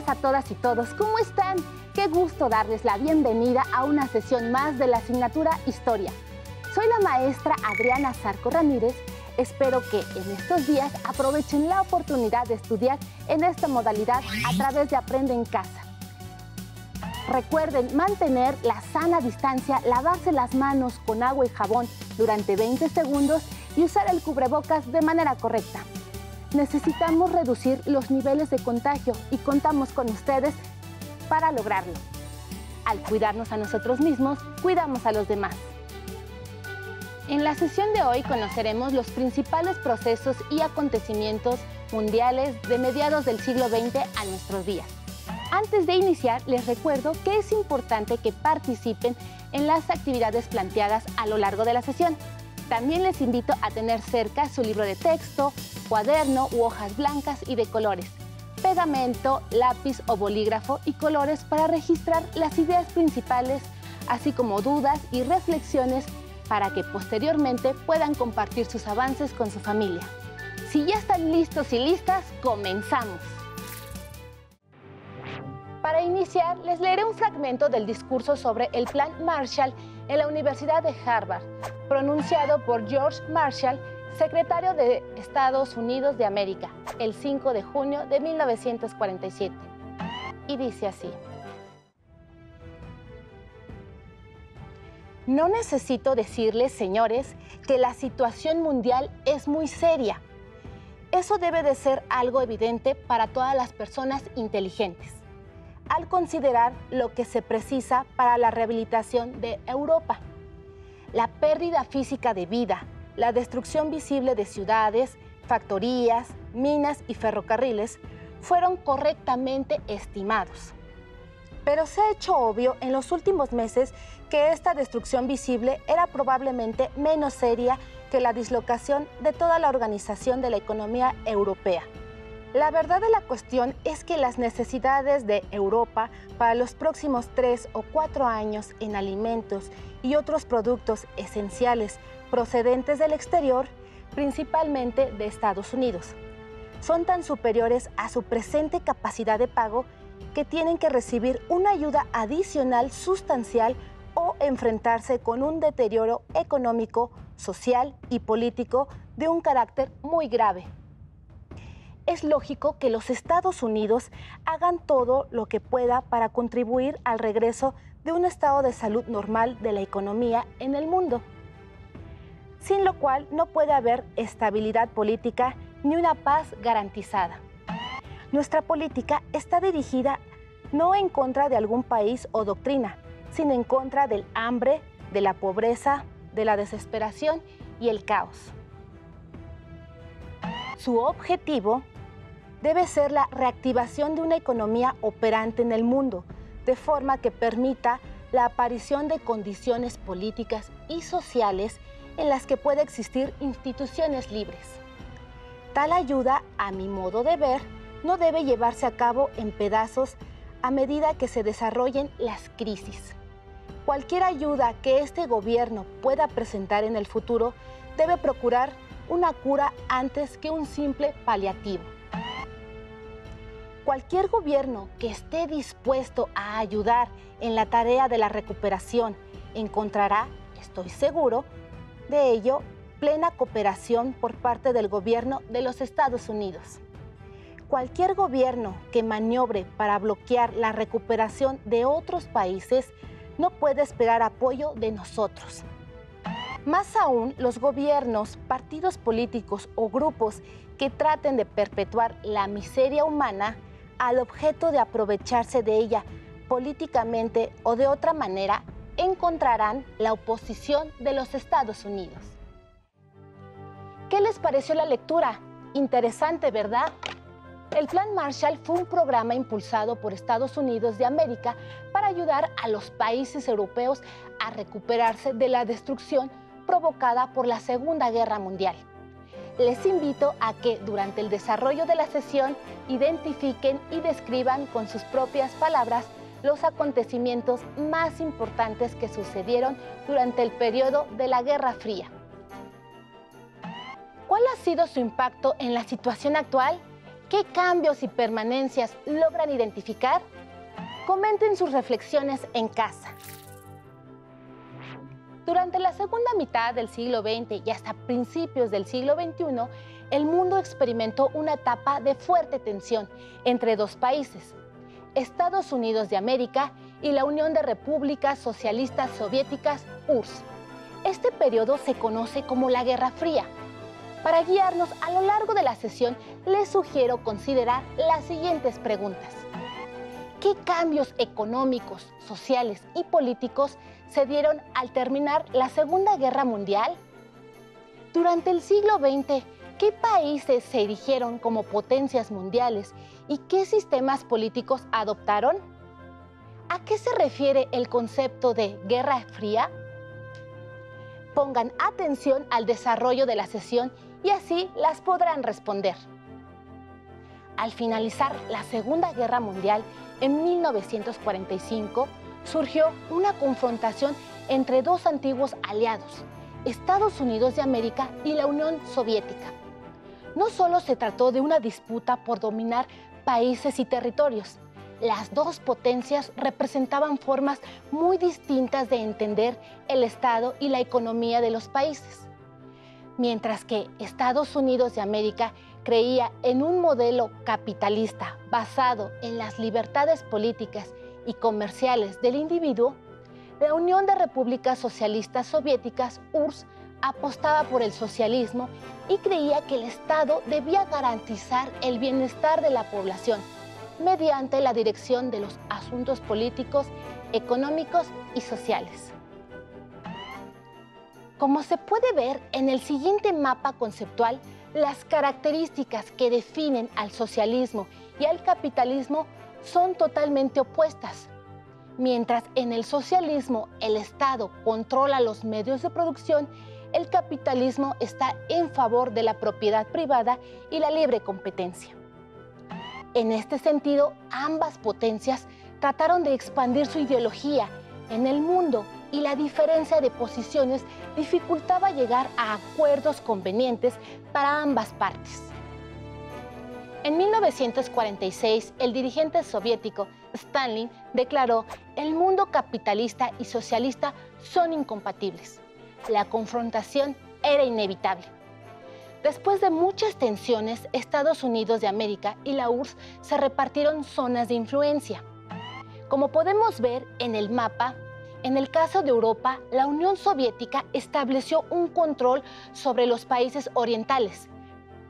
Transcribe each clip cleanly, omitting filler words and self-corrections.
Saludos a todas y todos, ¿cómo están? Qué gusto darles la bienvenida a una sesión más de la asignatura Historia. Soy la maestra Adriana Zarco Ramírez. Espero que en estos días aprovechen la oportunidad de estudiar en esta modalidad a través de Aprende en Casa. Recuerden mantener la sana distancia, lavarse las manos con agua y jabón durante 20 segundos y usar el cubrebocas de manera correcta. Necesitamos reducir los niveles de contagio y contamos con ustedes para lograrlo. Al cuidarnos a nosotros mismos, cuidamos a los demás. En la sesión de hoy conoceremos los principales procesos y acontecimientos mundiales de mediados del siglo XX a nuestros días. Antes de iniciar, les recuerdo que es importante que participen en las actividades planteadas a lo largo de la sesión. También les invito a tener cerca su libro de texto, cuaderno u hojas blancas y de colores, pegamento, lápiz o bolígrafo y colores para registrar las ideas principales, así como dudas y reflexiones para que posteriormente puedan compartir sus avances con su familia. Si ya están listos y listas, comenzamos. Para iniciar, les leeré un fragmento del discurso sobre el Plan Marshall en la Universidad de Harvard, pronunciado por George Marshall, secretario de Estados Unidos de América, el 5 de junio de 1947. Y dice así: no necesito decirles, señores, que la situación mundial es muy seria. Eso debe de ser algo evidente para todas las personas inteligentes, al considerar lo que se precisa para la rehabilitación de Europa. La pérdida física de vida, la destrucción visible de ciudades, factorías, minas y ferrocarriles fueron correctamente estimados. Pero se ha hecho obvio en los últimos meses que esta destrucción visible era probablemente menos seria que la dislocación de toda la organización de la economía europea. La verdad de la cuestión es que las necesidades de Europa para los próximos 3 o 4 años en alimentos y otros productos esenciales procedentes del exterior, principalmente de Estados Unidos, son tan superiores a su presente capacidad de pago que tienen que recibir una ayuda adicional sustancial o enfrentarse con un deterioro económico, social y político de un carácter muy grave. Es lógico que los Estados Unidos hagan todo lo que pueda para contribuir al regreso de un estado de salud normal de la economía en el mundo, sin lo cual no puede haber estabilidad política ni una paz garantizada. Nuestra política está dirigida no en contra de algún país o doctrina, sino en contra del hambre, de la pobreza, de la desesperación y el caos. Su objetivo debe ser la reactivación de una economía operante en el mundo, de forma que permita la aparición de condiciones políticas y sociales en las que pueda existir instituciones libres. Tal ayuda, a mi modo de ver, no debe llevarse a cabo en pedazos a medida que se desarrollen las crisis. Cualquier ayuda que este gobierno pueda presentar en el futuro debe procurar una cura antes que un simple paliativo. Cualquier gobierno que esté dispuesto a ayudar en la tarea de la recuperación encontrará, estoy seguro, de ello, plena cooperación por parte del gobierno de los Estados Unidos. Cualquier gobierno que maniobre para bloquear la recuperación de otros países no puede esperar apoyo de nosotros. Más aún, los gobiernos, partidos políticos o grupos que traten de perpetuar la miseria humana al objeto de aprovecharse de ella políticamente o de otra manera, encontrarán la oposición de los Estados Unidos. ¿Qué les pareció la lectura? Interesante, ¿verdad? El Plan Marshall fue un programa impulsado por Estados Unidos de América para ayudar a los países europeos a recuperarse de la destrucción provocada por la Segunda Guerra Mundial. Les invito a que durante el desarrollo de la sesión identifiquen y describan con sus propias palabras los acontecimientos más importantes que sucedieron durante el periodo de la Guerra Fría. ¿Cuál ha sido su impacto en la situación actual? ¿Qué cambios y permanencias logran identificar? Comenten sus reflexiones en casa. Durante la segunda mitad del siglo XX y hasta principios del siglo XXI, el mundo experimentó una etapa de fuerte tensión entre dos países, Estados Unidos de América y la Unión de Repúblicas Socialistas Soviéticas, URSS. Este periodo se conoce como la Guerra Fría. Para guiarnos a lo largo de la sesión, les sugiero considerar las siguientes preguntas. ¿Qué cambios económicos, sociales y políticos se dieron al terminar la Segunda Guerra Mundial? Durante el siglo XX, ¿qué países se erigieron como potencias mundiales y qué sistemas políticos adoptaron? ¿A qué se refiere el concepto de Guerra Fría? Pongan atención al desarrollo de la sesión y así las podrán responder. Al finalizar la Segunda Guerra Mundial, en 1945, surgió una confrontación entre dos antiguos aliados, Estados Unidos de América y la Unión Soviética. No solo se trató de una disputa por dominar países y territorios, las dos potencias representaban formas muy distintas de entender el Estado y la economía de los países. Mientras que Estados Unidos de América creía en un modelo capitalista basado en las libertades políticas y comerciales del individuo, la Unión de Repúblicas Socialistas Soviéticas, URSS, apostaba por el socialismo y creía que el Estado debía garantizar el bienestar de la población mediante la dirección de los asuntos políticos, económicos y sociales. Como se puede ver en el siguiente mapa conceptual, las características que definen al socialismo y al capitalismo son totalmente opuestas. Mientras en el socialismo el Estado controla los medios de producción, el capitalismo está en favor de la propiedad privada y la libre competencia. En este sentido, ambas potencias trataron de expandir su ideología en el mundo y la diferencia de posiciones dificultaba llegar a acuerdos convenientes para ambas partes. En 1946, el dirigente soviético Stalin declaró: "El mundo capitalista y socialista son incompatibles". La confrontación era inevitable. Después de muchas tensiones, Estados Unidos de América y la URSS se repartieron zonas de influencia. Como podemos ver en el mapa, en el caso de Europa, la Unión Soviética estableció un control sobre los países orientales: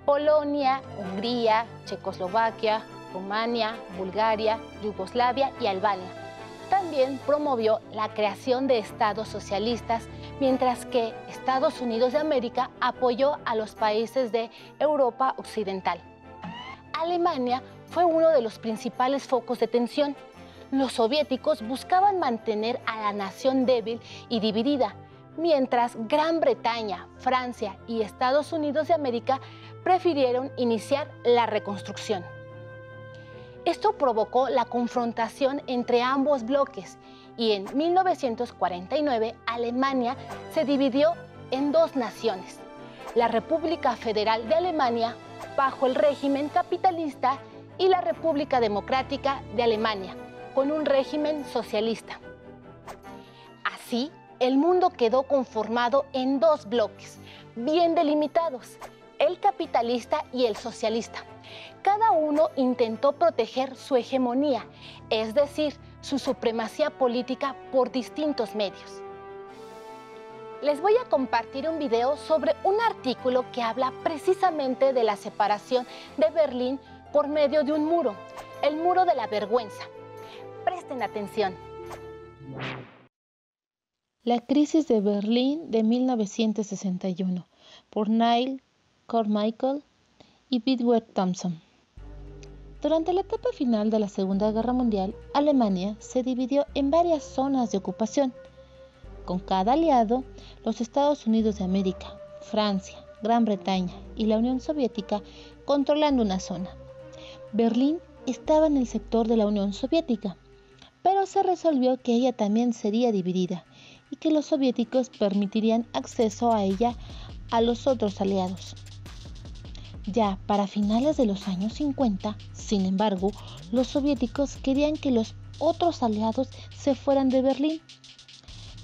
Polonia, Hungría, Checoslovaquia, Rumania, Bulgaria, Yugoslavia y Albania. También promovió la creación de estados socialistas, mientras que Estados Unidos de América apoyó a los países de Europa Occidental. Alemania fue uno de los principales focos de tensión. Los soviéticos buscaban mantener a la nación débil y dividida, mientras Gran Bretaña, Francia y Estados Unidos de América prefirieron iniciar la reconstrucción. Esto provocó la confrontación entre ambos bloques y en 1949 Alemania se dividió en dos naciones: la República Federal de Alemania, bajo el régimen capitalista, y la República Democrática de Alemania, con un régimen socialista. Así, el mundo quedó conformado en dos bloques, bien delimitados: el capitalista y el socialista. Cada uno intentó proteger su hegemonía, es decir, su supremacía política por distintos medios. Les voy a compartir un video sobre un artículo que habla precisamente de la separación de Berlín por medio de un muro, el muro de la vergüenza. Presten atención. La crisis de Berlín de 1961, por Neil Carmichael y Bidwell Thompson. Durante la etapa final de la Segunda Guerra Mundial, Alemania se dividió en varias zonas de ocupación, con cada aliado, los Estados Unidos de América, Francia, Gran Bretaña y la Unión Soviética controlando una zona. Berlín estaba en el sector de la Unión Soviética, pero se resolvió que ella también sería dividida y que los soviéticos permitirían acceso a ella a los otros aliados. Ya para finales de los años 50, sin embargo, los soviéticos querían que los otros aliados se fueran de Berlín.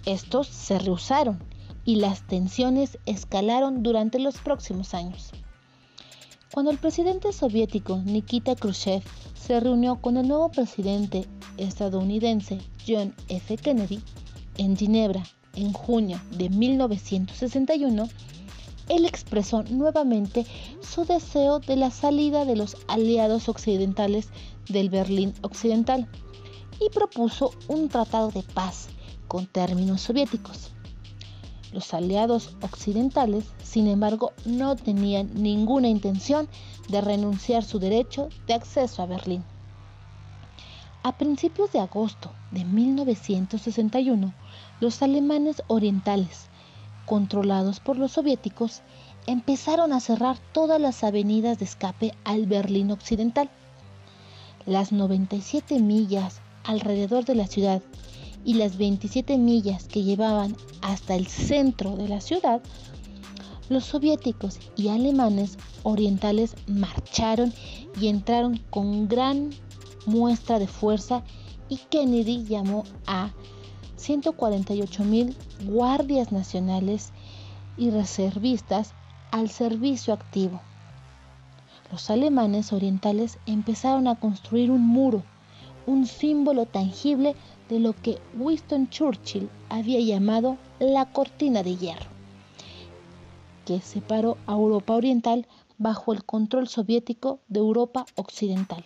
Estos se rehusaron y las tensiones escalaron durante los próximos años. Cuando el presidente soviético Nikita Khrushchev se reunió con el nuevo presidente estadounidense John F. Kennedy en Ginebra en junio de 1961, él expresó nuevamente su deseo de la salida de los aliados occidentales del Berlín Occidental y propuso un tratado de paz con términos soviéticos. Los aliados occidentales, sin embargo, no tenían ninguna intención de renunciar su derecho de acceso a Berlín. A principios de agosto de 1961, los alemanes orientales, controlados por los soviéticos, empezaron a cerrar todas las avenidas de escape al Berlín Occidental. Las 97 millas alrededor de la ciudad y las 27 millas que llevaban hasta el centro de la ciudad, los soviéticos y alemanes orientales marcharon y entraron con gran muestra de fuerza, y Kennedy llamó a 148,000 guardias nacionales y reservistas al servicio activo. Los alemanes orientales empezaron a construir un muro, un símbolo tangible de lo que Winston Churchill había llamado la cortina de hierro, que separó a Europa Oriental bajo el control soviético de Europa Occidental.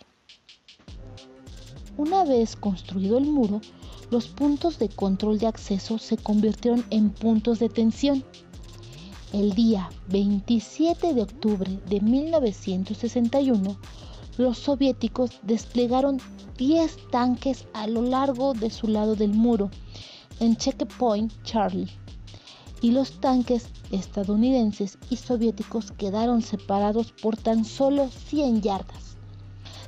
Una vez construido el muro, los puntos de control de acceso se convirtieron en puntos de tensión. El día 27 de octubre de 1961, los soviéticos desplegaron 10 tanques a lo largo de su lado del muro, en Checkpoint Charlie, y los tanques estadounidenses y soviéticos quedaron separados por tan solo 100 yardas.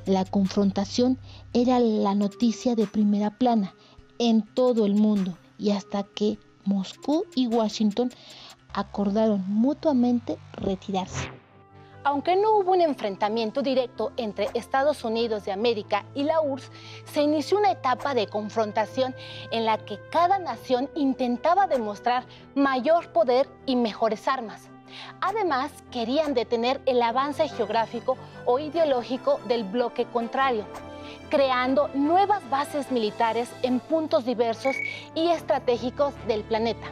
La confrontación era la noticia de primera plana en todo el mundo, y hasta que Moscú y Washington acordaron mutuamente retirarse. Aunque no hubo un enfrentamiento directo entre Estados Unidos de América y la URSS, se inició una etapa de confrontación en la que cada nación intentaba demostrar mayor poder y mejores armas. Además, querían detener el avance geográfico o ideológico del bloque contrario, creando nuevas bases militares en puntos diversos y estratégicos del planeta,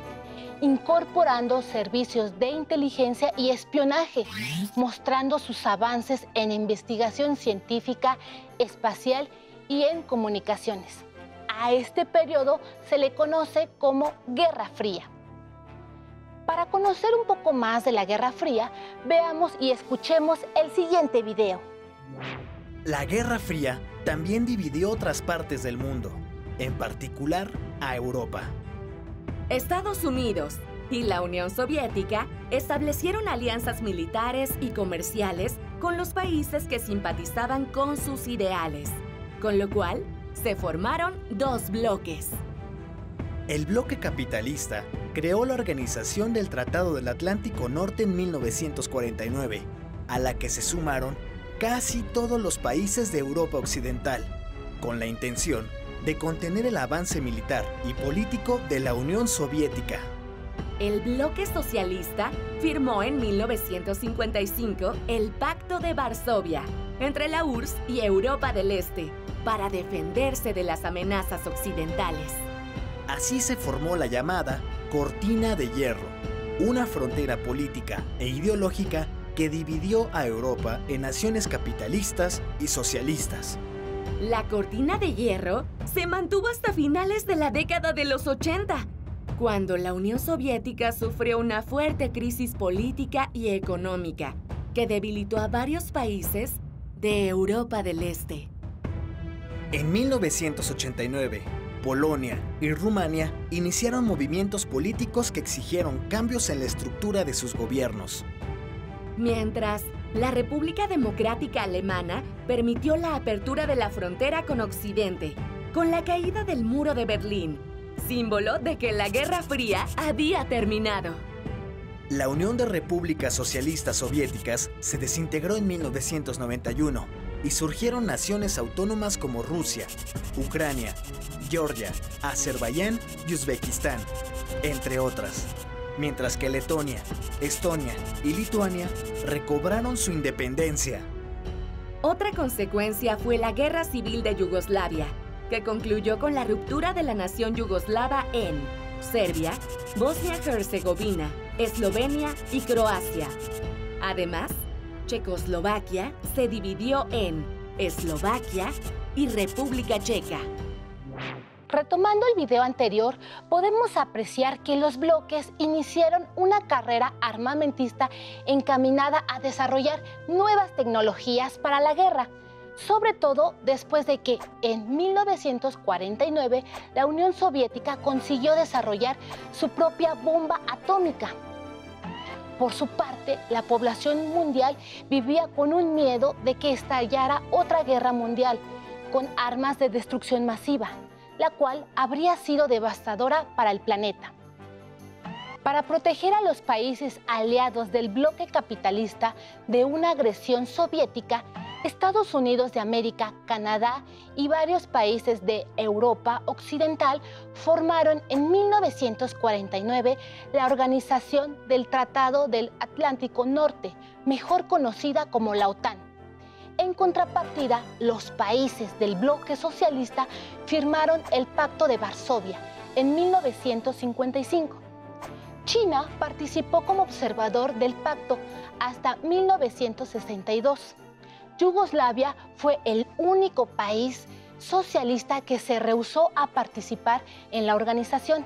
incorporando servicios de inteligencia y espionaje, mostrando sus avances en investigación científica, espacial y en comunicaciones. A este periodo se le conoce como Guerra Fría. Para conocer un poco más de la Guerra Fría, veamos y escuchemos el siguiente video. La Guerra Fría también dividió otras partes del mundo, en particular a Europa. Estados Unidos y la Unión Soviética establecieron alianzas militares y comerciales con los países que simpatizaban con sus ideales, con lo cual se formaron dos bloques. El bloque capitalista creó la Organización del Tratado del Atlántico Norte en 1949, a la que se sumaron casi todos los países de Europa Occidental, con la intención de contener el avance militar y político de la Unión Soviética. El bloque socialista firmó en 1955 el Pacto de Varsovia entre la URSS y Europa del Este para defenderse de las amenazas occidentales. Así se formó la llamada Cortina de Hierro, una frontera política e ideológica que dividió a Europa en naciones capitalistas y socialistas. La Cortina de Hierro se mantuvo hasta finales de la década de los 80, cuando la Unión Soviética sufrió una fuerte crisis política y económica que debilitó a varios países de Europa del Este. En 1989, Polonia y Rumania iniciaron movimientos políticos que exigieron cambios en la estructura de sus gobiernos. Mientras, la República Democrática Alemana permitió la apertura de la frontera con Occidente, con la caída del Muro de Berlín, símbolo de que la Guerra Fría había terminado. La Unión de Repúblicas Socialistas Soviéticas se desintegró en 1991 y surgieron naciones autónomas como Rusia, Ucrania, Georgia, Azerbaiyán y Uzbekistán, entre otras, mientras que Letonia, Estonia y Lituania recobraron su independencia. Otra consecuencia fue la Guerra Civil de Yugoslavia, que concluyó con la ruptura de la nación yugoslava en Serbia, Bosnia-Herzegovina, Eslovenia y Croacia. Además, Checoslovaquia se dividió en Eslovaquia y República Checa. Retomando el video anterior, podemos apreciar que los bloques iniciaron una carrera armamentista encaminada a desarrollar nuevas tecnologías para la guerra, sobre todo después de que en 1949 la Unión Soviética consiguió desarrollar su propia bomba atómica. Por su parte, la población mundial vivía con un miedo de que estallara otra guerra mundial con armas de destrucción masiva, la cual habría sido devastadora para el planeta. Para proteger a los países aliados del bloque capitalista de una agresión soviética, Estados Unidos de América, Canadá y varios países de Europa Occidental formaron en 1949 la Organización del Tratado del Atlántico Norte, mejor conocida como la OTAN. En contrapartida, los países del bloque socialista firmaron el Pacto de Varsovia en 1955. China participó como observador del pacto hasta 1962. Yugoslavia fue el único país socialista que se rehusó a participar en la organización.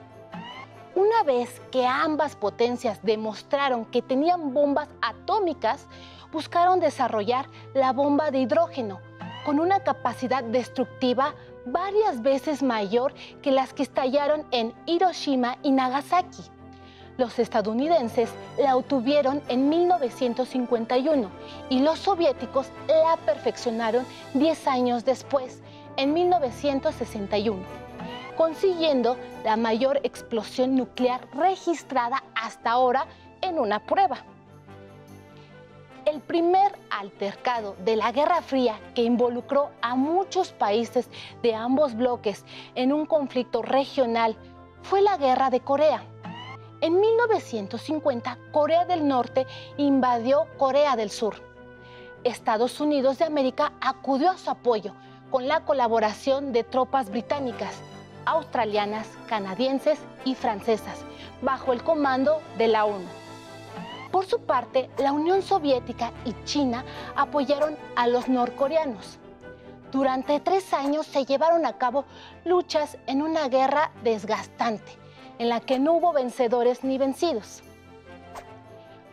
Una vez que ambas potencias demostraron que tenían bombas atómicas, buscaron desarrollar la bomba de hidrógeno con una capacidad destructiva varias veces mayor que las que estallaron en Hiroshima y Nagasaki. Los estadounidenses la obtuvieron en 1951 y los soviéticos la perfeccionaron 10 años después, en 1961, consiguiendo la mayor explosión nuclear registrada hasta ahora en una prueba. El primer altercado de la Guerra Fría que involucró a muchos países de ambos bloques en un conflicto regional fue la Guerra de Corea. En 1950, Corea del Norte invadió Corea del Sur. Estados Unidos de América acudió a su apoyo con la colaboración de tropas británicas, australianas, canadienses y francesas, bajo el comando de la ONU. Por su parte, la Unión Soviética y China apoyaron a los norcoreanos. Durante 3 años se llevaron a cabo luchas en una guerra desgastante, en la que no hubo vencedores ni vencidos.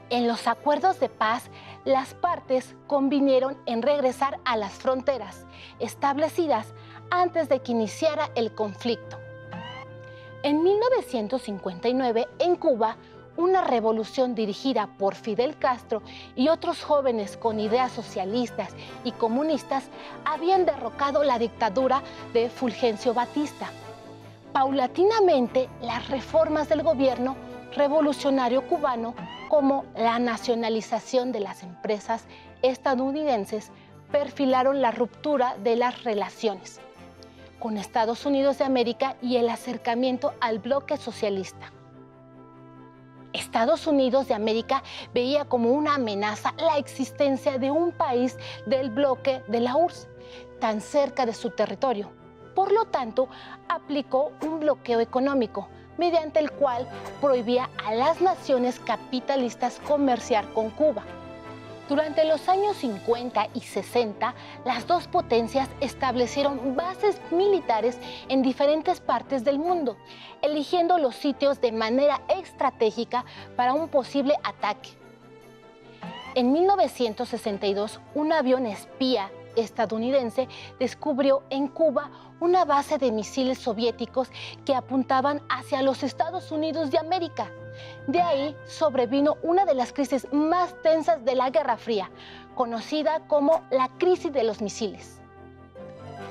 En los acuerdos de paz, las partes convinieron en regresar a las fronteras establecidas antes de que iniciara el conflicto. En 1959, en Cuba, una revolución dirigida por Fidel Castro y otros jóvenes con ideas socialistas y comunistas habían derrocado la dictadura de Fulgencio Batista. Paulatinamente, las reformas del gobierno revolucionario cubano, como la nacionalización de las empresas estadounidenses, perfilaron la ruptura de las relaciones con Estados Unidos de América y el acercamiento al bloque socialista. Estados Unidos de América veía como una amenaza la existencia de un país del bloque de la URSS, tan cerca de su territorio. Por lo tanto, aplicó un bloqueo económico, mediante el cual prohibía a las naciones capitalistas comerciar con Cuba. Durante los años 50 y 60, las dos potencias establecieron bases militares en diferentes partes del mundo, eligiendo los sitios de manera estratégica para un posible ataque. En 1962, un avión espía estadounidense descubrió en Cuba una base de misiles soviéticos que apuntaban hacia los Estados Unidos de América. De ahí sobrevino una de las crisis más tensas de la Guerra Fría, conocida como la crisis de los misiles.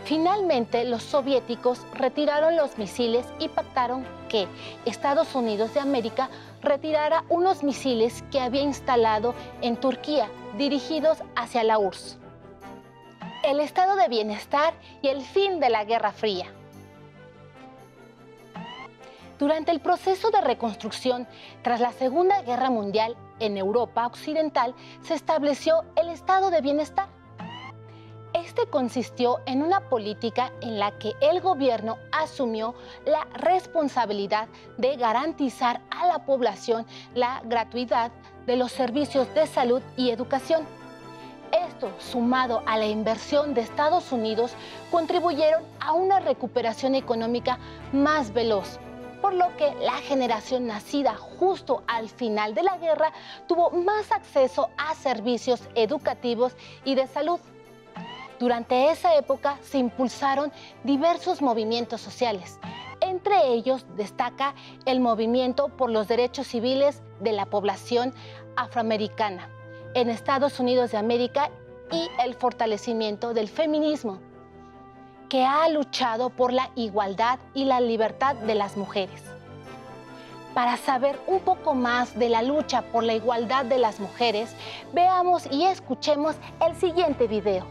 Finalmente, los soviéticos retiraron los misiles y pactaron que Estados Unidos de América retirara unos misiles que había instalado en Turquía, dirigidos hacia la URSS. El estado de bienestar y el fin de la Guerra Fría. Durante el proceso de reconstrucción tras la Segunda Guerra Mundial en Europa Occidental se estableció el estado de bienestar. Este consistió en una política en la que el gobierno asumió la responsabilidad de garantizar a la población la gratuidad de los servicios de salud y educación. Esto, sumado a la inversión de Estados Unidos, contribuyeron a una recuperación económica más veloz, por lo que la generación nacida justo al final de la guerra tuvo más acceso a servicios educativos y de salud. Durante esa época se impulsaron diversos movimientos sociales. Entre ellos destaca el movimiento por los derechos civiles de la población afroamericana en Estados Unidos de América y el fortalecimiento del feminismo, que ha luchado por la igualdad y la libertad de las mujeres. Para saber un poco más de la lucha por la igualdad de las mujeres, veamos y escuchemos el siguiente video.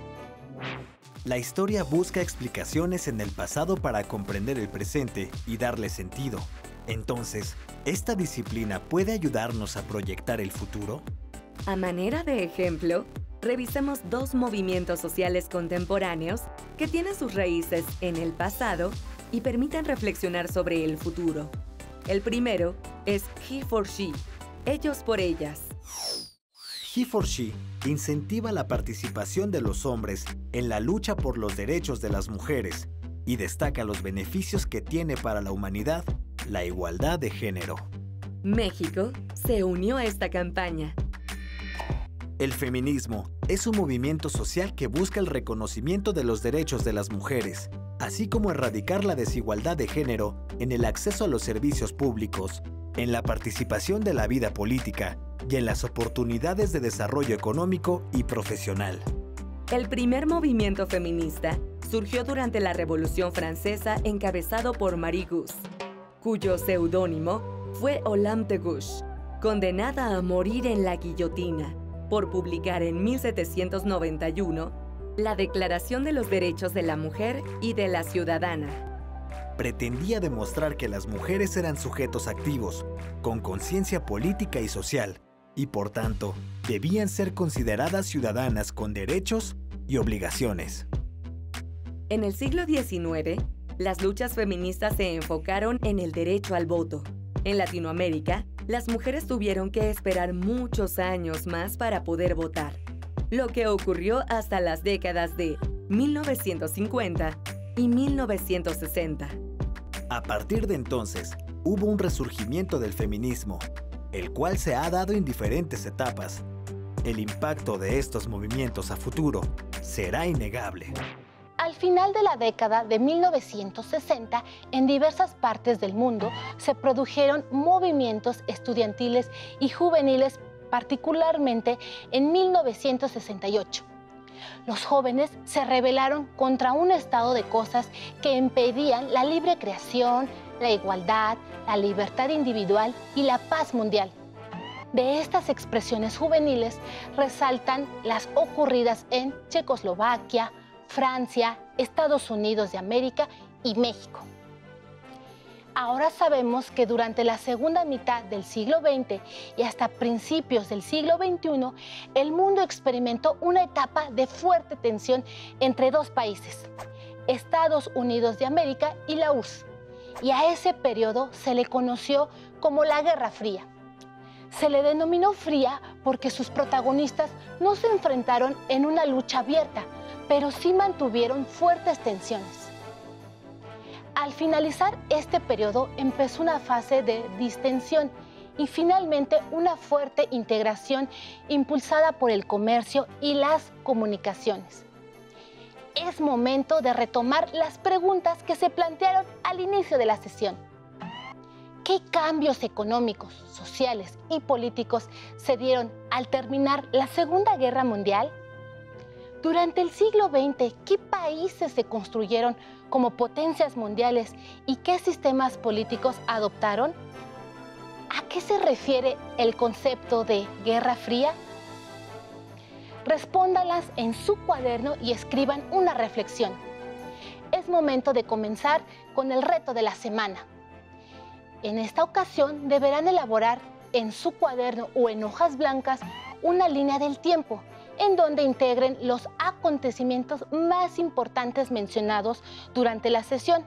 La historia busca explicaciones en el pasado para comprender el presente y darle sentido. Entonces, ¿esta disciplina puede ayudarnos a proyectar el futuro? A manera de ejemplo, revisemos dos movimientos sociales contemporáneos que tienen sus raíces en el pasado y permiten reflexionar sobre el futuro. El primero es He for She, ellos por ellas. He for She incentiva la participación de los hombres en la lucha por los derechos de las mujeres y destaca los beneficios que tiene para la humanidad la igualdad de género. México se unió a esta campaña. El feminismo es un movimiento social que busca el reconocimiento de los derechos de las mujeres, así como erradicar la desigualdad de género en el acceso a los servicios públicos, en la participación de la vida política y en las oportunidades de desarrollo económico y profesional. El primer movimiento feminista surgió durante la Revolución Francesa encabezado por Marie Gousse, cuyo seudónimo fue Olympe de Gouges, condenada a morir en la guillotina por publicar en 1791 la Declaración de los Derechos de la Mujer y de la Ciudadana. Pretendía demostrar que las mujeres eran sujetos activos, con conciencia política y social, y por tanto, debían ser consideradas ciudadanas con derechos y obligaciones. En el siglo XIX, las luchas feministas se enfocaron en el derecho al voto. En Latinoamérica, las mujeres tuvieron que esperar muchos años más para poder votar, lo que ocurrió hasta las décadas de 1950 y 1960. A partir de entonces, hubo un resurgimiento del feminismo, el cual se ha dado en diferentes etapas. El impacto de estos movimientos a futuro será innegable. Al final de la década de 1960, en diversas partes del mundo se produjeron movimientos estudiantiles y juveniles, particularmente en 1968. Los jóvenes se rebelaron contra un estado de cosas que impedían la libre creación, la igualdad, la libertad individual y la paz mundial. De estas expresiones juveniles resaltan las ocurridas en Checoslovaquia, Francia, Estados Unidos de América y México. Ahora sabemos que durante la segunda mitad del siglo XX y hasta principios del siglo XXI, el mundo experimentó una etapa de fuerte tensión entre dos países, Estados Unidos de América y la URSS, y a ese periodo se le conoció como la Guerra Fría. Se le denominó fría porque sus protagonistas no se enfrentaron en una lucha abierta, pero sí mantuvieron fuertes tensiones. Al finalizar este periodo empezó una fase de distensión y finalmente una fuerte integración impulsada por el comercio y las comunicaciones. Es momento de retomar las preguntas que se plantearon al inicio de la sesión. ¿Qué cambios económicos, sociales y políticos se dieron al terminar la Segunda Guerra Mundial? Durante el siglo XX, ¿qué países se construyeron como potencias mundiales y qué sistemas políticos adoptaron? ¿A qué se refiere el concepto de Guerra Fría? Respóndalas en su cuaderno y escriban una reflexión. Es momento de comenzar con el reto de la semana. En esta ocasión deberán elaborar en su cuaderno o en hojas blancas una línea del tiempo en donde integren los acontecimientos más importantes mencionados durante la sesión.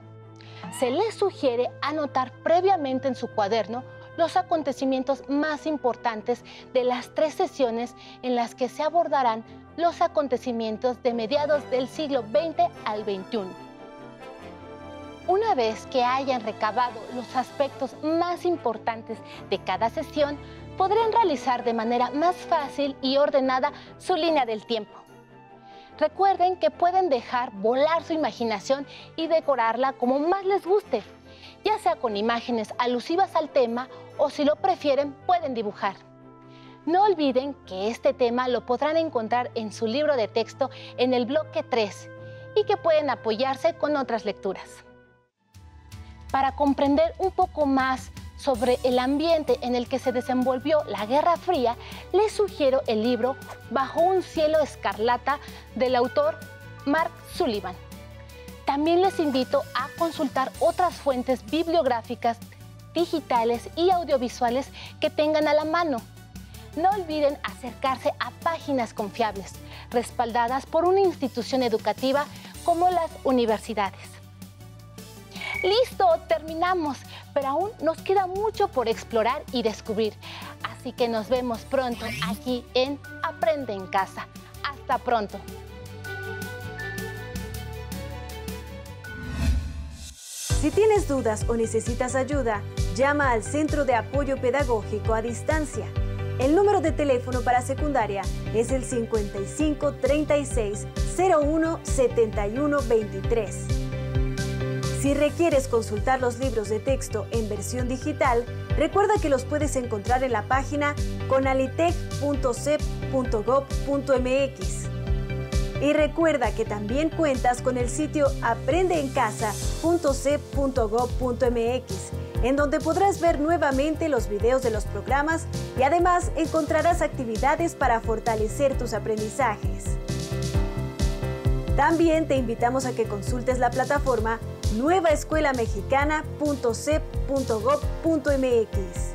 Se les sugiere anotar previamente en su cuaderno los acontecimientos más importantes de las 3 sesiones en las que se abordarán los acontecimientos de mediados del siglo XX al XXI. Una vez que hayan recabado los aspectos más importantes de cada sesión, podrán realizar de manera más fácil y ordenada su línea del tiempo. Recuerden que pueden dejar volar su imaginación y decorarla como más les guste, ya sea con imágenes alusivas al tema o, si lo prefieren, pueden dibujar. No olviden que este tema lo podrán encontrar en su libro de texto en el bloque 3 y que pueden apoyarse con otras lecturas. Para comprender un poco más sobre el ambiente en el que se desenvolvió la Guerra Fría, les sugiero el libro Bajo un cielo escarlata del autor Mark Sullivan. También les invito a consultar otras fuentes bibliográficas, digitales y audiovisuales que tengan a la mano. No olviden acercarse a páginas confiables, respaldadas por una institución educativa como las universidades. ¡Listo! Terminamos, pero aún nos queda mucho por explorar y descubrir. Así que nos vemos pronto aquí en Aprende en Casa. ¡Hasta pronto! Si tienes dudas o necesitas ayuda, llama al Centro de Apoyo Pedagógico a Distancia. El número de teléfono para secundaria es el 55 36 01 71 23. Si requieres consultar los libros de texto en versión digital, recuerda que los puedes encontrar en la página conalitec.cep.gov.mx. Y recuerda que también cuentas con el sitio aprendeencasa.cep.gov.mx, en donde podrás ver nuevamente los videos de los programas y además encontrarás actividades para fortalecer tus aprendizajes. También te invitamos a que consultes la plataforma nuevaescuelamexicana.cep.gov.mx.